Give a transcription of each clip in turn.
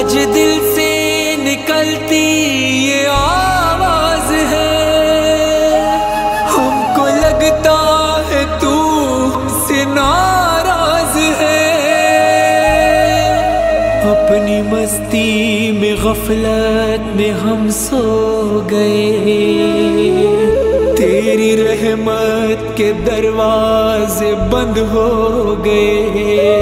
आज दिल से निकलती ये आवाज है, हमको लगता है तू हमसे नाराज है। अपनी मस्ती में गफलत में हम सो गए, तेरी रहमत के दरवाजे बंद हो गए।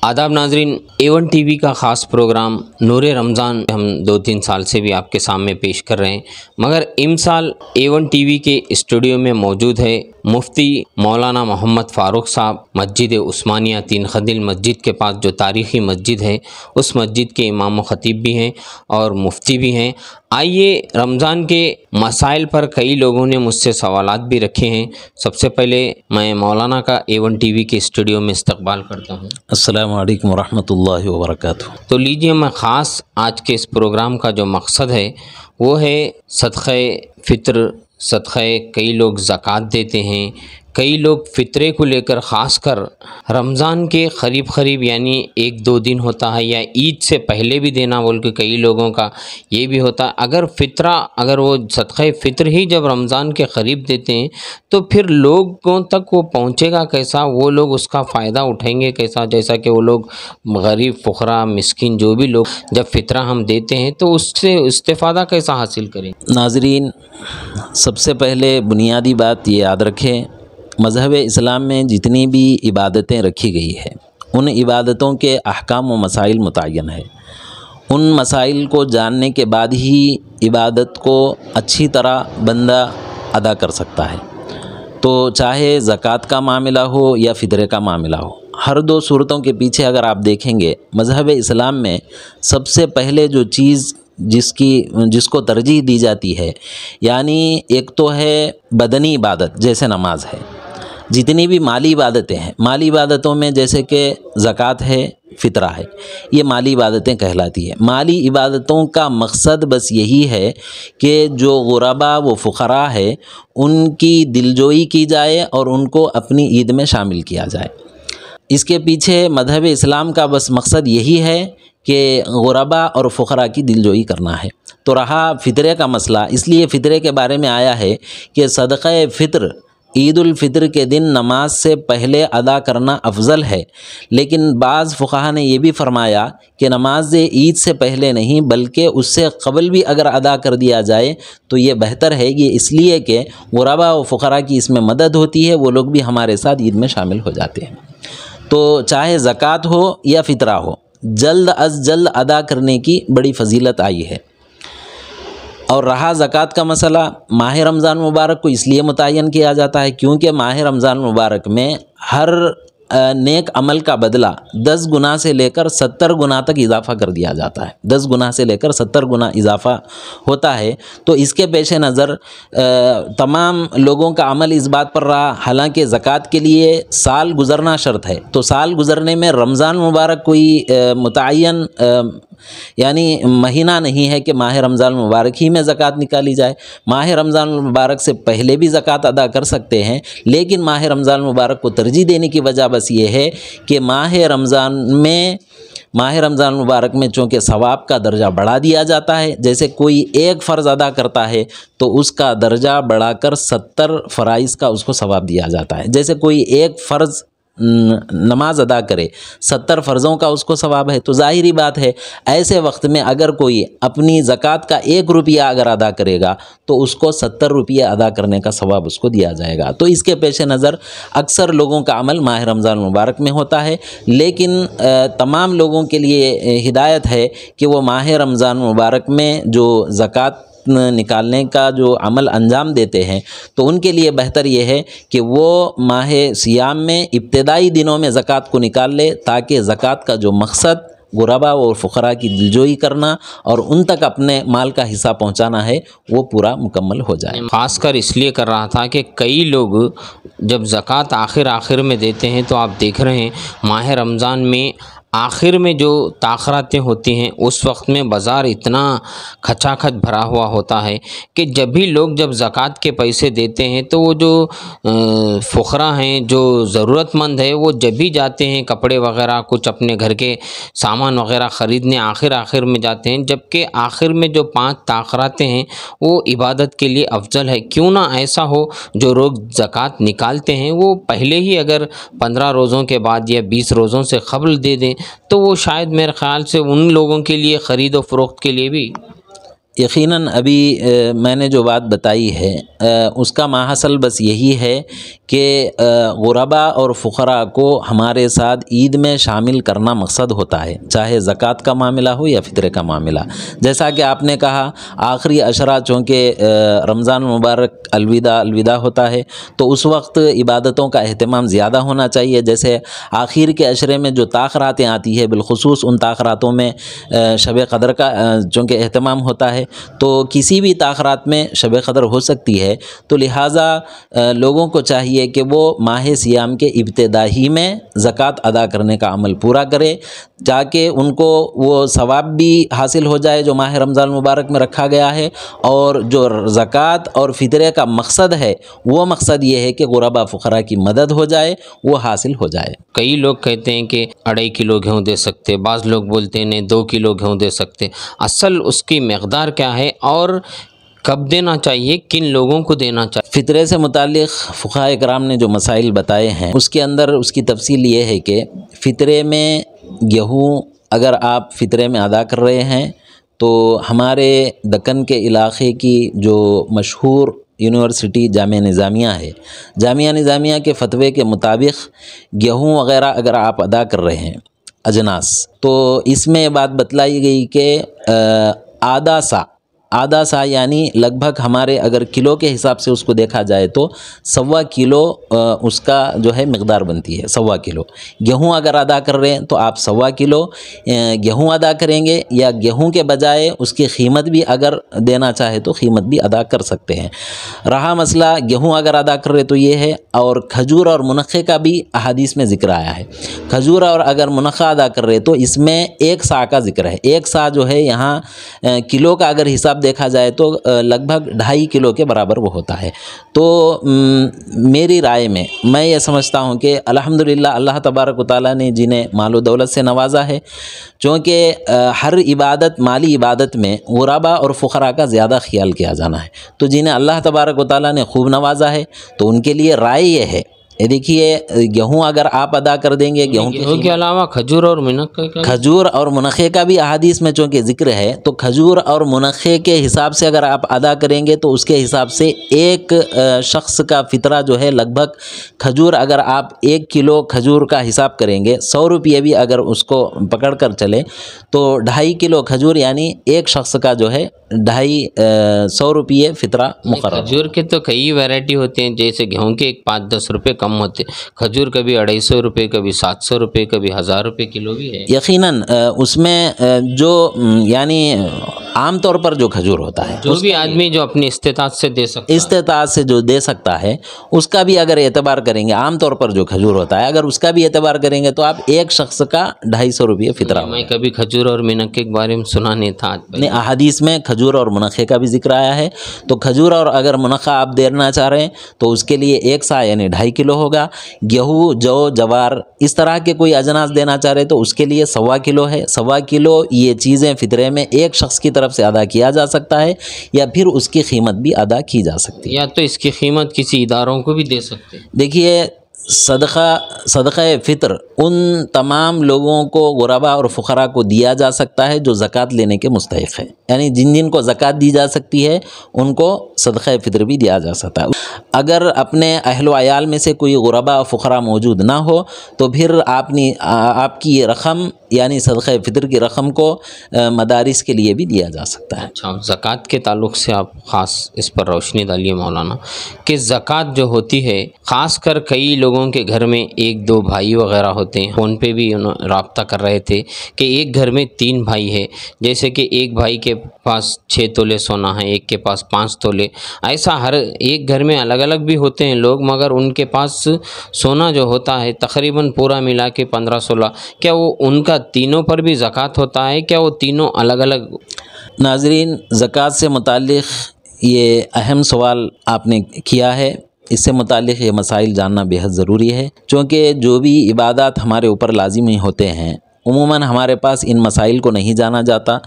आदाब नाजरीन, A1 TV का ख़ास प्रोग्राम नूर रमज़ान हम 2-3 साल से भी आपके सामने पेश कर रहे हैं, मगर इमसाल A1 TV के स्टूडियो में मौजूद है मुफ्ती मौलाना मोहम्मद फ़ारूक साहब। मस्जिद उस्मानिया तीन खदिल मस्जिद के पास जो तारीख़ी मस्जिद है, उस मस्जिद के इमाम व ख़तीब भी हैं और मुफ्ती भी हैं। आइए, रमज़ान के मसाइल पर कई लोगों ने मुझसे सवालात भी रखे हैं। सबसे पहले मैं मौलाना का A1 TV के स्टूडियो में इस्तकबाल करता हूँ। अस्सलामु अलैकुम वरहमतुल्लाहि वबरकातुहू। तो लीजिए, मैं ख़ास आज के इस प्रोग्राम का जो मकसद है वो है सदक़े फ़ित्र। सदक़े कई लोग ज़कात देते हैं, कई लोग फ़ितरे को लेकर ख़ास कर रमज़ान के क़रीब यानी 1-2 दिन होता है या ईद से पहले भी देना बोल के कई लोगों का ये भी होता है। अगर वो सदक़े फ़ित्र ही जब रमज़ान के क़रीब देते हैं तो फिर लोगों तक वो पहुँचेगा कैसा, वो लोग उसका फ़ायदा उठाएंगे कैसा। जैसा कि वो लोग गरीब फ़ुक़रा मिस्किन जो भी लोग जब फ़ितरा हम देते हैं तो उससे इस्तेफ़ादा कैसा हासिल करें। नाज़रीन, सबसे पहले बुनियादी बात ये याद रखें, मज़हब इस्लाम में जितनी भी इबादतें रखी गई है उन इबादतों के अहकाम व मसाइल मुतय्यन है। उन मसाइल को जानने के बाद ही इबादत को अच्छी तरह बंदा अदा कर सकता है। तो चाहे ज़कात का मामला हो या फ़ितरे का मामला हो, हर दो सूरतों के पीछे अगर आप देखेंगे मज़हब इस्लाम में सबसे पहले जो चीज़ जिसको तरजीह दी जाती है, यानी एक तो है बदनी इबादत जैसे नमाज है। जितनी भी माली इबादतें हैं, माली इबादतों में जैसे कि ज़कात है, फ़ितरा है, ये माली इबादतें कहलाती है। माली इबादतों का मकसद बस यही है कि जो गुरबा व फ़ुक़रा है उनकी दिलजोई की जाए और उनको अपनी ईद में शामिल किया जाए। इसके पीछे मज़हब इस्लाम का बस मकसद यही है कि गुरबा और फ़ुक़रा की दिलजोई करना है। तो रहा फ़ितरे का मसला, इसलिए फ़ितरे के बारे में आया है कि सदक़े फ़ित्र ईद उल फ़ित्र के दिन नमाज से पहले अदा करना अफजल है। लेकिन बाज़ फ़ुक़हा ने यह भी फ़रमाया कि नमाज ईद से पहले नहीं बल्कि उससे क़बल भी अगर अदा कर दिया जाए तो ये बेहतर है। ये इसलिए कि गुरबा व फ़ुक़रा की इसमें मदद होती है, वो लोग भी हमारे साथ ईद में शामिल हो जाते हैं। तो चाहे ज़कात हो या फ़ितरा हो, जल्द अज़ जल्द अदा करने की बड़ी फ़जीलत आई है। और रहा ज़कात का मसला, माह रमज़ान मुबारक को इसलिए मुतय्यन किया जाता है क्योंकि माह रमज़ान मुबारक में हर नेक अमल का बदला 10 गुना से लेकर 70 गुना तक इजाफ़ा कर दिया जाता है। 10 गुना से लेकर 70 गुना इजाफ़ा होता है। तो इसके पेश नज़र तमाम लोगों का अमल इस बात पर रहा, हालांकि ज़कात के लिए साल गुज़रना शर्त है। तो साल गुज़रने में रमज़ान मुबारक कोई मुतय्यन यानी महीना नहीं है कि माह रमज़ान मुबारक ही में ज़कात निकाली जाए। माह रमज़ान मुबारक से पहले भी ज़कात अदा कर सकते हैं, लेकिन माह रमज़ान मुबारक को तरजीह देने की वजह बस ये है कि माह रमज़ान मुबारक में चूँकि सवाब का दर्जा बढ़ा दिया जाता है। जैसे कोई एक फ़र्ज़ अदा करता है तो उसका दर्जा बढ़ाकर 70 फ़राइज़ का उसको सवाब दिया जाता है। जैसे कोई एक फ़र्ज़ नमाज अदा करे, 70 फ़र्ज़ों का उसको सवाब है। तो ज़ाहिरी बात है ऐसे वक्त में अगर कोई अपनी ज़कात का 1 रुपया अगर अदा करेगा तो उसको 70 रुपये अदा करने का सवाब उसको दिया जाएगा। तो इसके पेश नज़र अक्सर लोगों का अमल माह रमज़ान मुबारक में होता है, लेकिन तमाम लोगों के लिए हिदायत है कि वो माह रमज़ान मुबारक में जो ज़कात निकालने का जो अमल अंजाम देते हैं तो उनके लिए बेहतर ये है कि वो माह सियाम में इब्तिदाई दिनों में ज़कात को निकाल ले, ताकि ज़कात का जो मकसद गुरबा और फ़ुक़रा की दिलजोई करना और उन तक अपने माल का हिस्सा पहुंचाना है वो पूरा मुकम्मल हो जाए। ख़ासकर इसलिए कर रहा था कि कई लोग जब ज़कात आखिर में देते हैं तो आप देख रहे हैं माह रमज़ान में आखिर में जो ताख़रातें होती हैं उस वक्त में बाज़ार इतना खचाखच भरा हुआ होता है कि जब ज़कात के पैसे देते हैं तो वो जो फ़ुक़रा हैं, जो ज़रूरतमंद है, वो जब भी जाते हैं कपड़े वग़ैरह कुछ अपने घर के सामान वग़ैरह ख़रीदने आखिर में जाते हैं, जबकि आखिर में जो 5 ताख़रातें हैं वो इबादत के लिए अफजल है। क्यों ना ऐसा हो, जो लोग ज़कात निकालते हैं वो पहले ही अगर 15 रोज़ों के बाद या 20 रोज़ों से क़ब्ल दे दें तो वो शायद मेरे ख़्याल से उन लोगों के लिए ख़रीद व फ़रोख्त के लिए भी यकीनन अभी मैंने जो बात बताई है उसका माहसल बस यही है कि गुरबा और फ़ुक़रा को हमारे साथ ईद में शामिल करना मकसद होता है, चाहे ज़कात का मामला हो या फ़ित्रे का मामला। जैसा कि आपने कहा आखिरी अशरा चूँकि रमज़ान मुबारक अलविदा होता है तो उस वक्त इबादतों का अहतमाम ज़्यादा होना चाहिए। जैसे आखिर के अशरे में जो ताख़रातें आती है, बिलखुसूस उन ताख़रातों में शब क़द्र का चूँकि अहतमाम होता है, तो किसी भी ताख़रात में शब क़द्र हो सकती है। तो लिहाजा लोगों को चाहिए कि वो माह सियाम के इब्तिदाई में ज़कात अदा करने का अमल पूरा करें, ताकि उनको वो सवाब भी हासिल हो जाए जो माह रमज़ान मुबारक में रखा गया है, और जो ज़कात और फ़ित्रे का मकसद है वो मकसद ये है कि गुरबा फ़ुक़रा की मदद हो जाए, वो हासिल हो जाए। कई लोग कहते हैं कि 2.5 किलो गेहूँ दे सकते, बाज़ लोग बोलते हैं नहीं 2 किलो गेहूँ दे सकते। असल उसकी मकदार क्या है और कब देना चाहिए, किन लोगों को देना चाहिए? फ़ित्रे से मुताल्लिक़ फ़ुक़हा इकराम ने जो मसाइल बताए हैं उसके अंदर उसकी तफसील ये है कि फ़ित्रे में गेहूँ अगर आप फ़ित्रे में अदा कर रहे हैं तो हमारे दक्कन के इलाक़े की जो मशहूर यूनिवर्सिटी जामिया निज़ामिया है, जामिया निज़ामिया के फ़तवे के मुताबिक़ गेहूँ वग़ैरह अगर आप अदा कर रहे हैं अजनास, तो इसमें बात बतलाई गई कि आधा सा यानी लगभग हमारे अगर किलो के हिसाब से उसको देखा जाए तो 1.25 किलो उसका जो है मकदार बनती है। 1.25 किलो गेहूँ अगर अदा कर रहे हैं तो आप 1.25 किलो गेहूँ अदा करेंगे, या गेहूँ के बजाय उसकी कीमत भी अगर देना चाहे तो कीमत भी अदा कर सकते हैं। रहा मसला गेहूँ अगर अदा कर रहे तो ये है, और खजूर और मुनक़े का भी अहादीस में ज़िक्र आया है। खजूर और अगर मुनक़ा अदा कर रहे तो इसमें 1 सा का ज़िक्र है। 1 सा जो है यहाँ किलो का अगर हिसाब देखा जाए तो लगभग 2.5 किलो के बराबर वो होता है। तो मेरी राय में मैं ये समझता हूँ कि अल्हम्दुलिल्लाह अल्लाह तबारक व तआला ने जिन्हें माल व दौलत से नवाजा है, चूँकि हर इबादत माली इबादत में गुरबा और फ़ुक़रा का ज़्यादा ख्याल किया जाना है, तो जिन्हें अल्लाह तबारक व तआला ने खूब नवाजा है तो उनके लिए राय ये है, ये देखिए गेहूँ अगर आप अदा कर देंगे, गेहूँ के अलावा खजूर और मुनक़े खजूर और मुनक़े का भी अहादीस में चूँकि ज़िक्र है, तो खजूर और मुनक़े के हिसाब से अगर आप अदा करेंगे तो उसके हिसाब से एक शख्स का फ़ितरा जो है लगभग खजूर अगर आप 1 किलो खजूर का हिसाब करेंगे 100 रुपये भी अगर उसको पकड़ कर चले तो 2.5 किलो खजूर यानी एक शख्स का जो है 250 रुपये फ़ितरा मुकर्रर। खजूर के तो कई वैरायटी होते हैं, जैसे गेहूँ के 5-10 रुपये कम होते, खजूर कभी 250 रुपये, कभी 700 रुपये, कभी 1000 रुपये किलो भी है। यकीनन उसमें जो यानी आम तौर पर जो खजूर होता है, जो भी आदमी जो अपनी इस्तेताअत से दे सकता है, इस्तेताअत से जो दे सकता है उसका भी अगर एतबार करेंगे, आम तौर पर जो खजूर होता है अगर उसका भी एतबार करेंगे तो आप एक शख्स का 250 रुपये फ़ितरा। मैं कभी खजूर और मुनक़े के बारे में सुना नहीं था। नहीं, अहादीस में खजूर और मुनक़े का भी जिक्र आया है। तो खजूर और अगर मुनक़ा आप देना चाह रहे हैं तो उसके लिए 1 सा यानी 2.5 किलो होगा। गेहूँ, जौ, जवार इस तरह के कोई अजनास देना चाह रहे तो उसके लिए 1.25 किलो है। 1.25 किलो ये चीज़ें फ़ितरे में एक शख्स की तरफ से अदा किया जा सकता है, या फिर उसकी कीमत भी अदा की जा सकती है, या तो इसकी कीमत किसी इदारों को भी दे सकते हैं। देखिए सदक़ा फ़ितर उन तमाम लोगों को गुरबा और फ़ुक़रा को दिया जा सकता है जो ज़कात लेने के मुस्तहिक़ है, यानी जिन जिन को ज़कात दी जा सकती है उनको सदक़ा फ़ितर भी दिया जा सकता है। अगर अपने अहल व अयाल में से कोई गुरबा और फ़ुक़रा मौजूद ना हो तो फिर आपकी ये रक़म यानी सदक़ा फ़ितर की रक़म को मदारिस के लिए भी दिया जा सकता है। अच्छा, ज़कात के ताल्लुक़ से आप ख़ास इस पर रोशनी डालिए मौलाना कि ज़कात जो होती है ख़ास कर कई लोगों लोगों के घर में 1-2 भाई वगैरह होते हैं, फ़ोन पे भी राब्ता कर रहे थे कि एक घर में 3 भाई है, जैसे कि एक भाई के पास 6 तोले सोना है, एक के पास 5 तोले, ऐसा हर एक घर में अलग अलग भी होते हैं लोग, मगर उनके पास सोना जो होता है तकरीबन पूरा मिला के 15-16, क्या वो उनका तीनों पर भी ज़कात होता है? क्या वो तीनों अलग अलग? नाज़रीन, ज़कात से मुताल्लिक़ ये अहम सवाल आपने किया है। इससे मुताल्लिक़ ये मसाइल जानना बेहद ज़रूरी है, क्योंकि जो भी इबादत हमारे ऊपर लाजिमी होते हैं उमूमन हमारे पास इन मसाइल को नहीं जाना जाता।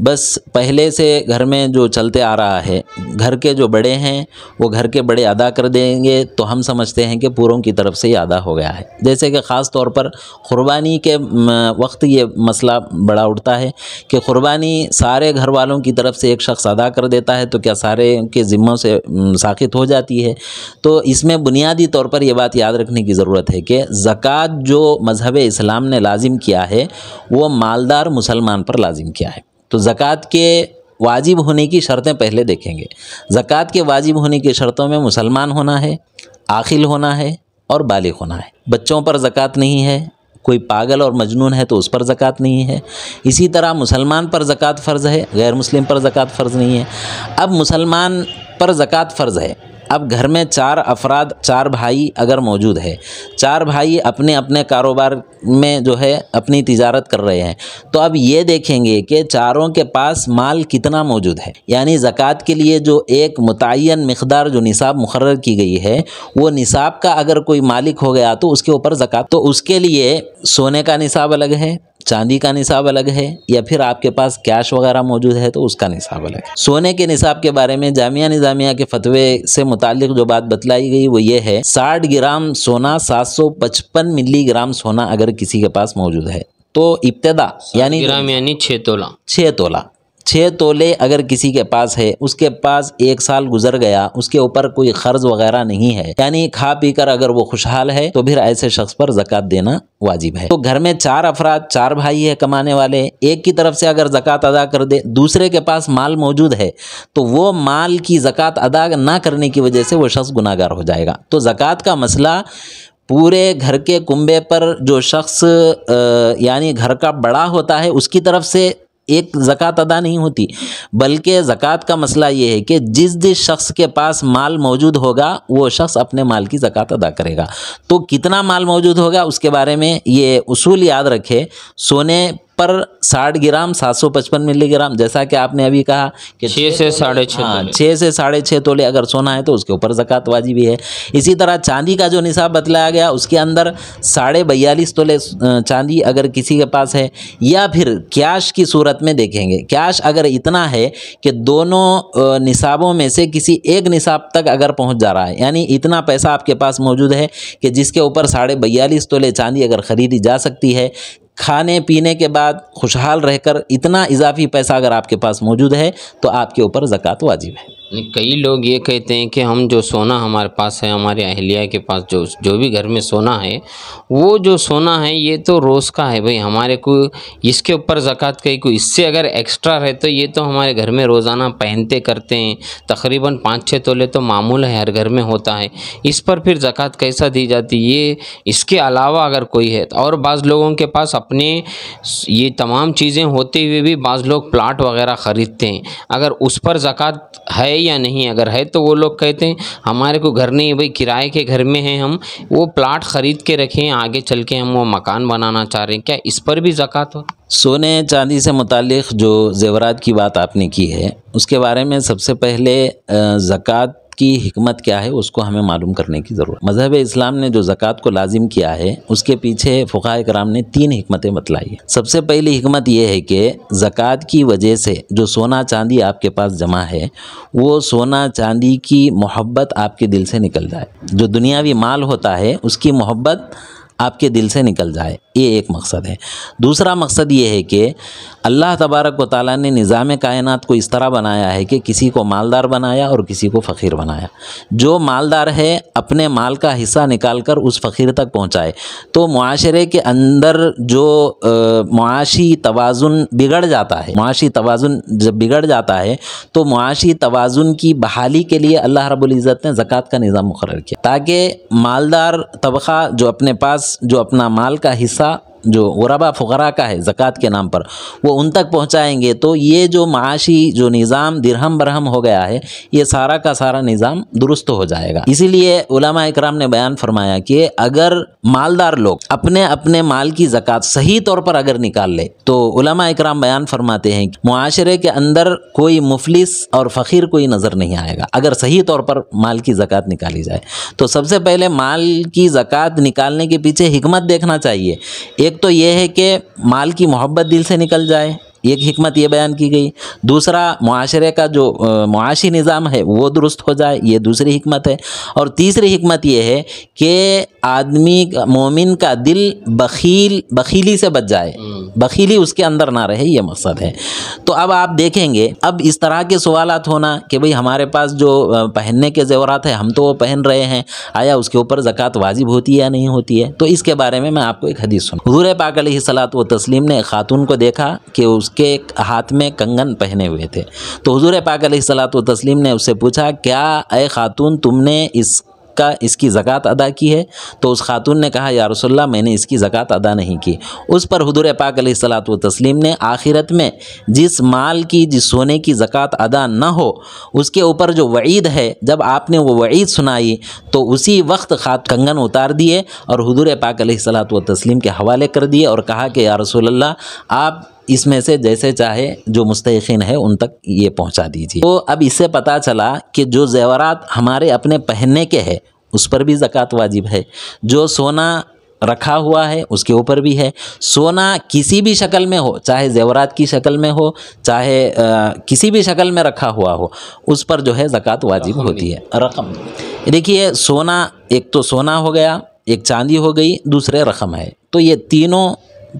बस पहले से घर में जो चलते आ रहा है, घर के जो बड़े हैं वो घर के बड़े अदा कर देंगे तो हम समझते हैं कि पूरों की तरफ से ही अदा हो गया है। जैसे कि ख़ास तौर पर क़ुरबानी के वक्त ये मसला बड़ा उठता है कि क़ुरबानी सारे घर वालों की तरफ से एक शख्स अदा कर देता है तो क्या सारे के ज़िम्मों से साक़ित हो जाती है? तो इसमें बुनियादी तौर पर यह बात याद रखने की ज़रूरत है कि ज़कात जो मज़हब इस्लाम ने लाजिम किया है वो मालदार मुसलमान पर लाजिम किया है। तो ज़कात के वाजिब होने की शर्तें पहले देखेंगे। ज़कात के वाजिब होने की शर्तों में मुसलमान होना है, आखिल होना है और बालिग होना है। बच्चों पर ज़कात नहीं है, कोई पागल और मजनून है तो उस पर ज़कात नहीं है। इसी तरह मुसलमान पर ज़कात फ़र्ज़ है, गैर मुस्लिम पर ज़कात फ़र्ज़ नहीं है। अब मुसलमान पर ज़कात फ़र्ज़ है। अब घर में 4 अफराद, 4 भाई अगर मौजूद है, 4 भाई अपने अपने कारोबार में जो है अपनी तिजारत कर रहे हैं, तो अब ये देखेंगे कि चारों के पास माल कितना मौजूद है। यानी ज़कात के लिए जो एक मुतय्यन मिक़दार जो निसाब मुक़र्रर की गई है, वो निसाब का अगर कोई मालिक हो गया तो उसके ऊपर ज़कात, तो उसके लिए सोने का निसाब अलग है, चांदी का निसाब अलग है, या फिर आपके पास कैश वगैरह मौजूद है तो उसका निसाब अलग है। सोने के निसाब के बारे में जामिया निज़ामिया के फतवे से मुताल्लिक़ जो बात बतलाई गई वो ये है, 60 ग्राम सोना, 755 मिलीग्राम सोना अगर किसी के पास मौजूद है तो इब्तिदा यानी 6 तोला, 6 तोला, 6 तोले अगर किसी के पास है, उसके पास 1 साल गुजर गया, उसके ऊपर कोई ख़र्ज़ वगैरह नहीं है, यानी खा पी कर अगर वो खुशहाल है तो फिर ऐसे शख्स पर ज़कात देना वाजिब है। तो घर में 4 अफराद, 4 भाई है कमाने वाले, एक की तरफ से अगर ज़कात अदा कर दे, दूसरे के पास माल मौजूद है तो वो माल की ज़कात अदा ना करने की वजह से वो शख्स गुनाहगार हो जाएगा। तो ज़कात का मसला पूरे घर के कुंबे पर जो शख्स यानी घर का बड़ा होता है उसकी तरफ से एक ज़कात अदा नहीं होती, बल्कि ज़कात का मसला ये है कि जिस शख्स के पास माल मौजूद होगा वो शख्स अपने माल की ज़कात अदा करेगा। तो कितना माल मौजूद होगा उसके बारे में ये उसूल याद रखे। सोने पर 60 ग्राम, 755 मिलीग्राम, जैसा कि आपने अभी कहा कि 6 से 6.5, हाँ 6 से 6.5 तोले अगर सोना है तो उसके ऊपर ज़कात वाजिबी है। इसी तरह चांदी का जो निसाब बतलाया गया उसके अंदर 42.5 तोले चांदी अगर किसी के पास है, या फिर कैश की सूरत में देखेंगे, कैश अगर इतना है कि दोनों निसाबों में से किसी एक निसाब तक अगर पहुंच जा रहा है, यानी इतना पैसा आपके पास मौजूद है कि जिसके ऊपर 42.5 तोले चांदी अगर ख़रीदी जा सकती है, खाने पीने के बाद खुशहाल रहकर इतना इजाफी पैसा अगर आपके पास मौजूद है तो आपके ऊपर ज़कात वाजिब है। कई लोग ये कहते हैं कि हम जो सोना हमारे पास है, हमारे अहलिया के पास जो भी घर में सोना है, वो जो सोना है ये तो रोज़ का है भाई, हमारे को इसके ऊपर ज़कात कहीं को इससे अगर एक्स्ट्रा है तो ये तो हमारे घर में रोज़ाना पहनते करते हैं, तकरीबन 5-6 तोले तो मामूल है, हर घर में होता है, इस पर फिर ज़कात कैसा दी जाती है? ये इसके अलावा अगर कोई है, और बाज़ लोगों के पास अपने ये तमाम चीज़ें होते हुए भी बाज़ लोग प्लाट वगैरह ख़रीदते हैं, अगर उस पर ज़कात है या नहीं, अगर है तो वो लोग कहते हैं हमारे को घर नहीं है भाई, किराए के घर में हैं हम, वो प्लाट ख़रीद के रखें, आगे चल के हम वो मकान बनाना चाह रहे हैं, क्या इस पर भी ज़कात हो? सोने चांदी से मुताल्लिक़ जो ज़ेवरात की बात आपने की है उसके बारे में सबसे पहले ज़कात की हिकमत क्या है उसको हमें मालूम करने की ज़रूरत। मज़हब इस्लाम ने जो ज़कात को लाजिम किया है उसके पीछे फ़ुक़हा कराम ने 3 हिकमतें बतलाई है। सबसे पहली हिकमत ये है कि ज़कात की वजह से जो सोना चांदी आपके पास जमा है वो सोना चांदी की मोहब्बत आपके दिल से निकल जाए, जो दुनियावी माल होता है उसकी मोहब्बत आपके दिल से निकल जाए। ये एक मकसद है। दूसरा मकसद ये है कि अल्लाह तबारक व तआला ने निज़ाम कायनात को इस तरह बनाया है कि किसी को मालदार बनाया और किसी को फ़कीर बनाया। जो मालदार है अपने माल का हिस्सा निकाल कर उस फ़कीर तक पहुँचाए, तो मुआशरे के अंदर जो मुआशी तवाज़ुन बिगड़ जाता है, मुआशी तवाज़ुन जब बिगड़ जाता है तो मुआशी तवाज़ुन की बहाली के लिए अल्लाह रब्बुल इज़्ज़त ने ज़कात का निज़ाम मुक़र्रर किया, ताकि मालदार तबक़ा जो अपने पास जो अपना माल का हिस्सा जो गुरबा फ़ुक़रा का है ज़कात के नाम पर, वो उन तक पहुँचाएंगे। तो ये जो माशी जो निज़ाम दिरहम बरहम हो गया है, ये सारा का सारा निज़ाम दुरुस्त हो जाएगा। इसीलिए उलमा इकराम ने बयान फरमाया कि अगर मालदार लोग अपने अपने माल की ज़कात सही तौर पर अगर निकाल ले, तो उलमा इकराम बयान फरमाते हैं कि मुआशरे के अंदर कोई मुफलिस और फ़कीर कोई नज़र नहीं आएगा अगर सही तौर पर माल की ज़कात निकाली जाए। तो सबसे पहले माल की ज़कात निकालने के पीछे हिकमत देखना चाहिए। एक तो ये है कि माल की मोहब्बत दिल से निकल जाए, एक हिकमत ये बयान की गई। दूसरा, मुआशरे का जो मुआशी निज़ाम है वो दुरुस्त हो जाए, ये दूसरी हिकमत है। और तीसरी हिकमत ये है कि आदमी मोमिन का दिल बखीली से बच जाए, बखीली उसके अंदर ना रहे, ये मकसद है। तो अब आप देखेंगे, अब इस तरह के सवालात होना कि भाई हमारे पास जो पहनने के ज़ेवरात है हम तो वो पहन रहे हैं, आया उसके ऊपर ज़कात वाजिब होती है या नहीं होती है? तो इसके बारे में मैं आपको एक हदीस सुन। हुज़ूर पाक अलैहिस्सलातु व तस्लीम ने एक खातून को देखा कि उसके हाथ में कंगन पहने हुए थे। तो हुज़ूर पाक अलैहिस्सलातु व तस्लीम ने उससे पूछा, क्या ए खातून तुमने इसकी ज़कात अदा की है? तो उस खातून ने कहा, या रसूलल्लाह मैंने इसकी ज़कात अदा नहीं की। उस पर हुज़ूर पाक अलैहिस्सलातु व तस्लीम ने आखिरत में जिस माल की, जिस सोने की ज़कात अदा न हो उसके ऊपर जो वईद है, जब आपने वो वईद सुनाई तो उसी वक्त कंगन उतार दिए और हुज़ूर पाक अलैहिस्सलातु व तस्लीम के हवाले कर दिए और कहा कि या रसूलल्लाह आप इसमें से जैसे चाहे जो मुस्तहिक़ीन है उन तक ये पहुंचा दीजिए। तो अब इससे पता चला कि जो ज़ेवरात हमारे अपने पहनने के हैं उस पर भी ज़कात वाजिब है, जो सोना रखा हुआ है उसके ऊपर भी है। सोना किसी भी शक्ल में हो, चाहे ज़ेवरात की शक्ल में हो, चाहे किसी भी शक्ल में रखा हुआ हो, उस पर जो है ज़कात वाजिब होती है। रकम देखिए, सोना, एक तो सोना हो गया, एक चांदी हो गई, दूसरे रकम है, तो ये तीनों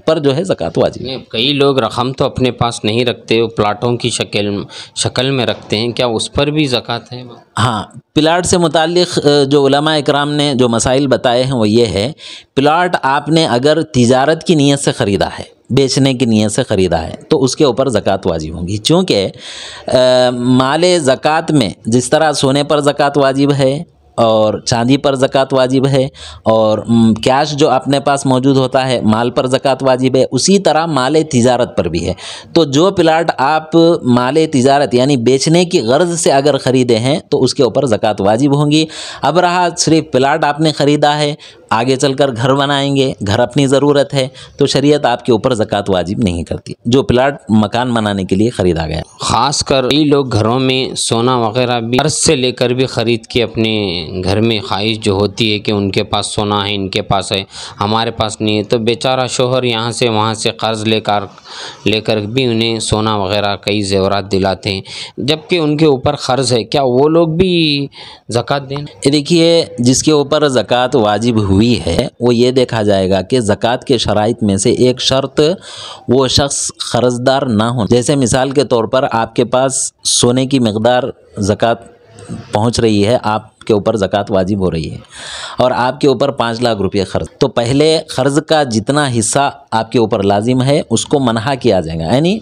पर जो है ज़कात वाजिब है। कई लोग रकम तो अपने पास नहीं रखते, वो प्लाटों की शक्ल में रखते हैं, क्या उस पर भी ज़कात है? हाँ, प्लाट से मुताल्लिक़ जो उलमा इकराम ने जो मसाइल बताए हैं वो ये है, प्लाट आपने अगर तिजारत की नीयत से ख़रीदा है, बेचने की नीयत से ख़रीदा है, तो उसके ऊपर ज़कात वाजिब होगी। चूँकि माले ज़कात में जिस तरह सोने पर ज़कात वाजिब है और चांदी पर ज़कात वाजिब है और कैश जो अपने पास मौजूद होता है माल पर ज़कात वाजिब है, उसी तरह माल तिजारत पर भी है। तो जो प्लाट आप माल तिजारत यानी बेचने की गर्ज से अगर ख़रीदे हैं तो उसके ऊपर ज़कात वाजिब होंगी। अब रहा सिर्फ प्लाट आपने ख़रीदा है, आगे चलकर घर बनाएंगे, घर अपनी ज़रूरत है, तो शरीयत आपके ऊपर ज़कात वाजिब नहीं करती, जो प्लाट मकान बनाने के लिए ख़रीदा गया। ख़ास कर कई लोग घरों में सोना वगैरह भी कर्ज से लेकर भी ख़रीद के अपने घर में ख्वाहिश जो होती है कि उनके पास सोना है, इनके पास है, हमारे पास नहीं है, तो बेचारा शोहर यहाँ से वहाँ से कर्ज़ लेकर भी उन्हें सोना वगैरह कई ज़ेवरात दिलाते हैं, जबकि उनके ऊपर क़र्ज़ है, क्या वो लोग भी ज़कात दें? देखिए, जिसके ऊपर ज़कात वाजिब हुई है वो ये देखा जाएगा कि ज़कात के शराइत में से एक शर्त वो शख्स कर्ज़दार ना हो। जैसे मिसाल के तौर पर आपके पास सोने की मकदार ज़कात पहुंच रही है, आपके ऊपर ज़कात वाजिब हो रही है और आपके ऊपर 5 लाख रुपये ख़र्च, तो पहले ख़र्ज़ का जितना हिस्सा आपके ऊपर लाजिम है उसको मनहा किया जाएगा, यानी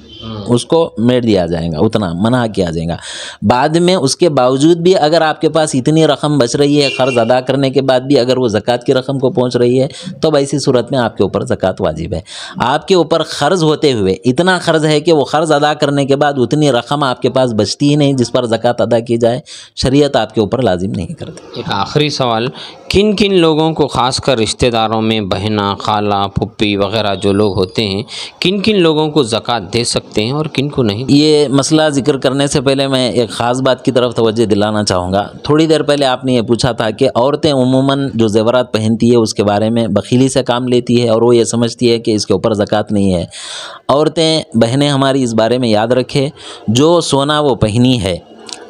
उसको मेट दिया जाएगा, उतना मना किया जाएगा। बाद में उसके बावजूद भी अगर आपके पास इतनी रकम बच रही है, क़र्ज़ अदा करने के बाद भी अगर वो ज़कात की रकम को पहुंच रही है, तो ऐसी सूरत में आपके ऊपर ज़कात वाजिब है। आपके ऊपर क़र्ज़ होते हुए इतना क़र्ज़ है कि वो क़र्ज़ अदा करने के बाद उतनी रकम आपके पास बचती ही नहीं जिस पर ज़कात अदा की जाए, शरीयत आपके ऊपर लाजिम नहीं करती। एक आखिरी सवाल, किन किन लोगों को ख़ासकर रिश्तेदारों में बहना, खाला, फुप्पी वगैरह जो लोग होते हैं, किन किन लोगों को ज़कात दे सकते हैं और किन को नहीं? ये मसला ज़िक्र करने से पहले मैं एक ख़ास बात की तरफ तवज्जो दिलाना चाहूँगा। थोड़ी देर पहले आपने ये पूछा था कि औरतें उमूमन जो ज़ेवरात पहनती है उसके बारे में बखीली से काम लेती है और वो ये समझती है कि इसके ऊपर ज़कात नहीं है। औरतें, बहनें हमारी इस बारे में याद रखें, जो सोना वो पहनी है,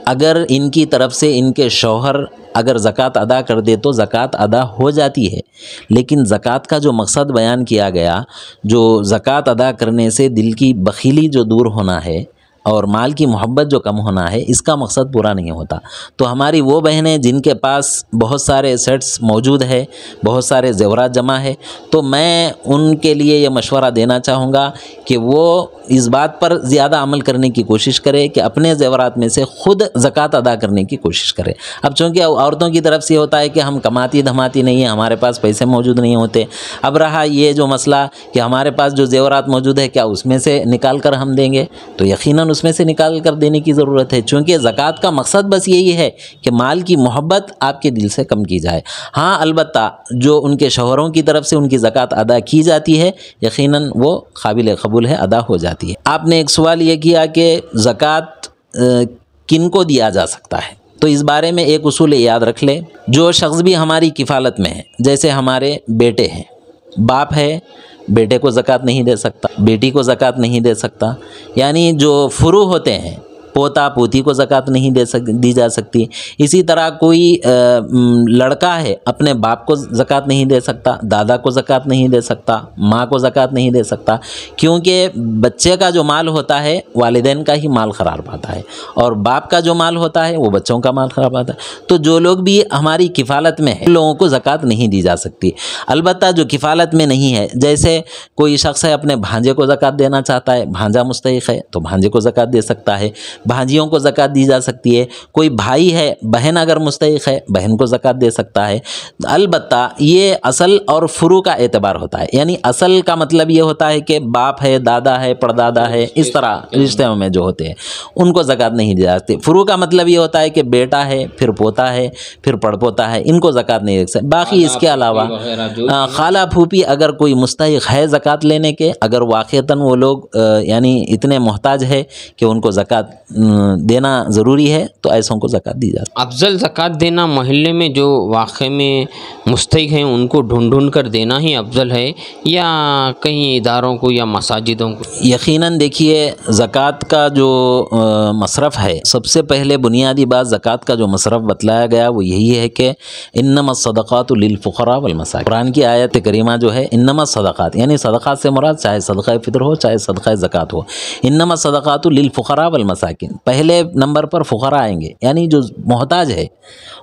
अगर इनकी तरफ से इनके शौहर अगर ज़कात अदा कर दे तो ज़कात अदा हो जाती है। लेकिन ज़कात का जो मकसद बयान किया गया, जो ज़कात अदा करने से दिल की बखीली जो दूर होना है और माल की मोहब्बत जो कम होना है, इसका मकसद पूरा नहीं होता। तो हमारी वो बहनें जिनके पास बहुत सारे सेट्स मौजूद है, बहुत सारे ज़ेवरात जमा है, तो मैं उनके लिए ये मशवरा देना चाहूँगा कि वो इस बात पर ज़्यादा अमल करने की कोशिश करें कि अपने ज़ेवरात में से ख़ुद ज़कात अदा करने की कोशिश करें। अब चूँकि औरतों की तरफ से होता है कि हम कमाती धमाती नहीं है, हमारे पास पैसे मौजूद नहीं होते। अब रहा ये जो मसला कि हमारे पास जो ज़ेवरात मौजूद है क्या उसमें से निकाल कर हम देंगे, तो यकीनन उसमें से निकाल कर देने की ज़रूरत है, क्योंकि ज़कात का मकसद बस यही है कि माल की मोहब्बत आपके दिल से कम की जाए। हाँ, अलबत्ता जो उनके शौहरों की तरफ से उनकी ज़कात अदा की जाती है, यकीनन वो काबिल क़बूल है, अदा हो जाती है। आपने एक सवाल ये किया कि ज़कात किन को दिया जा सकता है, तो इस बारे में एक उसूल याद रख ले। जो शख्स भी हमारी किफ़ालत में है, जैसे हमारे बेटे हैं, बाप है, बेटे को ज़कात नहीं दे सकता, बेटी को ज़कात नहीं दे सकता, यानी जो फुरू होते हैं, पोता पोती को ज़कात नहीं दी जा सकती। इसी तरह कोई लड़का है, अपने बाप को ज़कात नहीं दे सकता, दादा को ज़कात नहीं दे सकता, माँ को ज़कात नहीं दे सकता, क्योंकि बच्चे का जो माल होता है वालिदैन का ही माल क़रार पाता है, और बाप का जो माल होता है वो बच्चों का माल क़रार पाता है। तो जो लोग भी हमारी किफ़ालत में है, उन लोगों को ज़कात नहीं दी जा सकती। अलबत्ता जो किफ़ालत में नहीं है, जैसे कोई शख्स है अपने भांजे को ज़कात देना चाहता है, भांजा मुस्तहिक़ है तो भांजे को ज़कात दे सकता है, भांजियों को ज़कात दी जा सकती है। कोई भाई है, बहन अगर मुस्तहिक़ है, बहन को ज़कात दे सकता है। अलबत्ता ये असल और फुरू का एतबार होता है, यानी असल का मतलब ये होता है कि बाप है, दादा है, परदादा है, इस तरह रिश्तों में जो होते हैं उनको ज़कात नहीं दी जाती। फुरू का मतलब ये होता है कि बेटा है, फिर पोता है, फिर पड़पोता है, इनको ज़कात नहीं दे सकते। बाकी इसके अलावा खाला फूफी अगर कोई मुस्तहिक़ है ज़कात लेने के, अगर वाक़ईतन वो लोग यानी इतने मोहताज है कि उनको ज़कात देना ज़रूरी है, तो ऐसों को ज़कात दी जाती है। अफजल ज़कात देना मोहल्ले में जो वाक़ई में मुस्तहिक़ हैं उनको ढूंढ ढूंढ कर देना ही अफजल है, या कहीं इदारों को या मसाजिदों को? यकीनन देखिए, ज़कात का जो मसरफ़ है, सबसे पहले बुनियादी बात ज़कात का जो मसरफ़ बतलाया गया वो यही है कि इन्नमस सदक़ातु लिल फ़ुक़रा वल मसाकिन। कुरान की आयत करीमा जो है, इन्नमस सदक़ात यानी सदक़ात से मुराद चाहे सदक़ा फ़ितर हो चाहे सदक़ा ज़कात हो, इन्नमस सदक़ातु लिल फ़ुक़रा वल मसाकिन। पहले नंबर पर फ़ुक़रा आएंगे, यानी जो मोहताज है,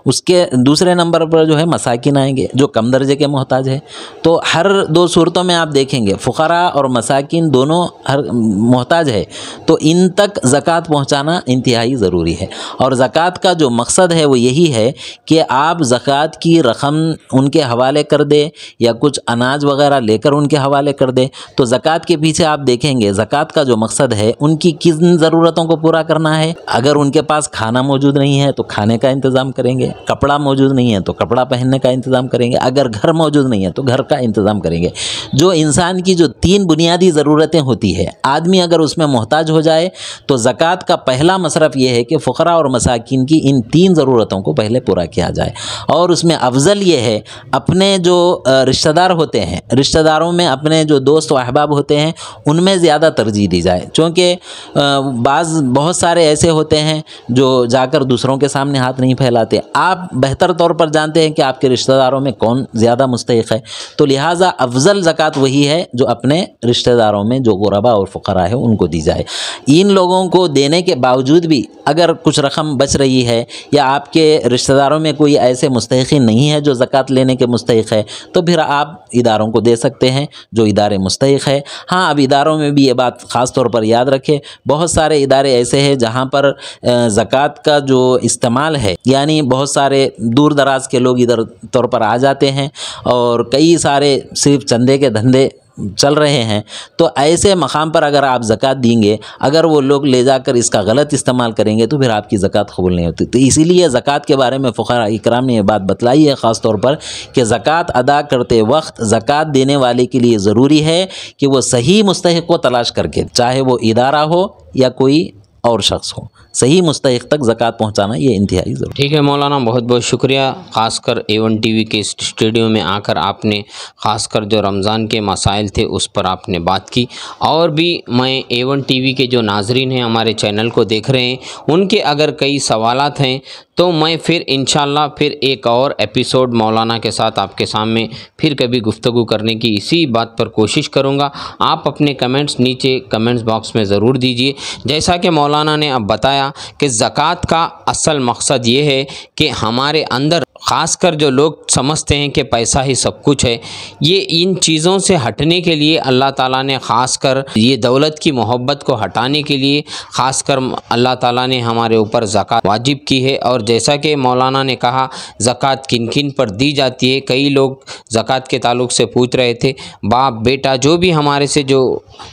उसके दूसरे नंबर पर जो है मसाकिन आएंगे, जो कम दर्जे के मोहताज है। तो हर दो सूरतों में आप देखेंगे फ़ुक़रा और मसाकिन दोनों हर मोहताज है, तो इन तक ज़कात पहुँचाना इंतहाई ज़रूरी है। और ज़कात का जो मकसद है वो यही है कि आप ज़कात की रक़म उनके हवाले कर दे या कुछ अनाज वग़ैरह लेकर उनके हवाले कर दे। तो ज़कात के पीछे आप देखेंगे ज़कात का जो मकसद है उनकी किन ज़रूरतों को पूरा करना है। अगर उनके पास खाना मौजूद नहीं है तो खाने का इंतज़ाम करेंगे, कपड़ा मौजूद नहीं है तो कपड़ा पहनने का इंतज़ाम करेंगे, अगर घर मौजूद नहीं है तो घर का इंतज़ाम करेंगे। जो इंसान की जो 3 बुनियादी ज़रूरतें होती है, आदमी अगर उसमें मोहताज हो जाए तो ज़कात का पहला मसरफ़ ये है कि फ़ुक़रा और मसाकिन की इन 3 ज़रूरतों को पहले पूरा किया जाए। और उसमें अफजल ये है, अपने जो रिश्तेदार होते हैं, रिश्तेदारों में अपने जो दोस्त व अहबाब होते हैं उनमें ज़्यादा तरजीह दी जाए, क्योंकि बहुत सारे ऐसे होते हैं जो जाकर दूसरों के सामने हाथ नहीं फैलाते। आप बेहतर तौर पर जानते हैं कि आपके रिश्तेदारों में कौन ज़्यादा मुस्तहिक़ है, तो लिहाजा अफजल ज़कात वही है जो अपने रिश्तेदारों में जो गुरबा और फ़ुक़रा है उनको दी जाए। इन लोगों को देने के बावजूद भी अगर कुछ रकम बच रही है या आपके रिश्तेदारों में कोई ऐसे मुस्तहिक़ीन नहीं है जो ज़कात लेने के मुस्तहिक़ है, तो फिर आप इदारों को दे सकते हैं जो इदारे मुस्तहिक़ है। हाँ, अब इदारों में भी ये बात ख़ास तौर पर याद रखें, बहुत सारे इदारे ऐसे हैं जहाँ पर ज़कात का जो इस्तेमाल है, यानी बहुत सारे दूर दराज के लोग इधर तौर पर आ जाते हैं और कई सारे सिर्फ चंदे के धंधे चल रहे हैं। तो ऐसे मकाम पर अगर आप ज़कात देंगे, अगर वो लोग ले जाकर इसका गलत इस्तेमाल करेंगे तो फिर आपकी ज़कात कबूल नहीं होती। तो इसीलिए ज़कात के बारे में फ़ुक़हा इकराम ने ये बात बतलाई है ख़ास तौर पर कि ज़कात अदा करते वक्त ज़कात देने वाले के लिए ज़रूरी है कि वो सही मुस्तहिक़ को तलाश करके, चाहे वो इदारा हो या कोई और शख्स हो, सही मुस्तहिक़ तक ज़कात पहुँचाना ये इंतहाई ज़रूरी। ठीक है मौलाना, बहुत बहुत शुक्रिया। ख़ासकर A1 TV के स्टूडियो में आकर आपने ख़ासकर जो रमज़ान के मसाइल थे उस पर आपने बात की। और भी मैं A1 TV के जो नाज़रीन हैं हमारे चैनल को देख रहे हैं, उनके अगर कई सवालात हैं तो मैं फिर इंशाल्लाह फिर एक और एपिसोड मौलाना के साथ आपके सामने फिर कभी गुफ्तगू करने की इसी बात पर कोशिश करूँगा। आप अपने कमेंट्स नीचे कमेंट्स बॉक्स में ज़रूर दीजिए। जैसा कि मौलाना ने अब बताया कि ज़कात का असल मकसद ये है कि हमारे अंदर ख़ासकर जो लोग समझते हैं कि पैसा ही सब कुछ है, ये इन चीज़ों से हटने के लिए अल्लाह ताला ने ख़ासकर ये दौलत की मोहब्बत को हटाने के लिए ख़ासकर अल्लाह ताला ने हमारे ऊपर ज़कात वाजिब की है। और जैसा कि मौलाना ने कहा ज़कात किन किन पर दी जाती है, कई लोग ज़कात के ताल्लुक़ से पूछ रहे थे। बाप बेटा जो भी हमारे से जो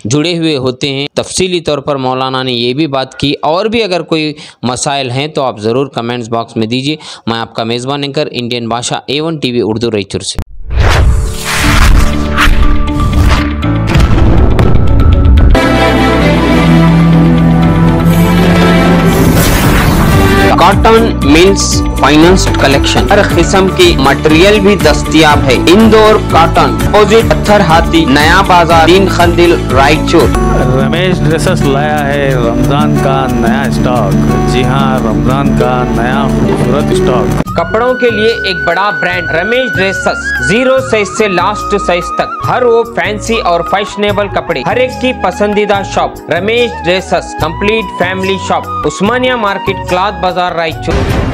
जुड़े हुए होते हैं, तफसीली तौर पर मौलाना ने ये भी बात की। और भी अगर कोई मसाइल हैं तो आप ज़रूर कमेंट्स बॉक्स में दीजिए। मैं आपका मेज़बान एंकर इंडियन भाषा A1 TV उर्दू रायचूर से। कॉटन मिल्स फाइनेंस कलेक्शन, हर किस्म की मटेरियल भी दस्तयाब है। इंदौर कॉटन, अपोजिट पत्थर हाथी, नया बाजार, दीन खंदिल, रायचूर। रमेश ड्रेसेस लाया है रमजान का नया स्टॉक। जी हाँ, रमजान का नया खूबसूरत स्टॉक। कपड़ों के लिए एक बड़ा ब्रांड रमेश ड्रेसेस, 0 साइज से लास्ट साइज तक हर वो फैंसी और फैशनेबल कपड़े, हर एक की पसंदीदा shop Ramesh dresses, complete family shop, Osmania market, cloth bazaar, Raichur.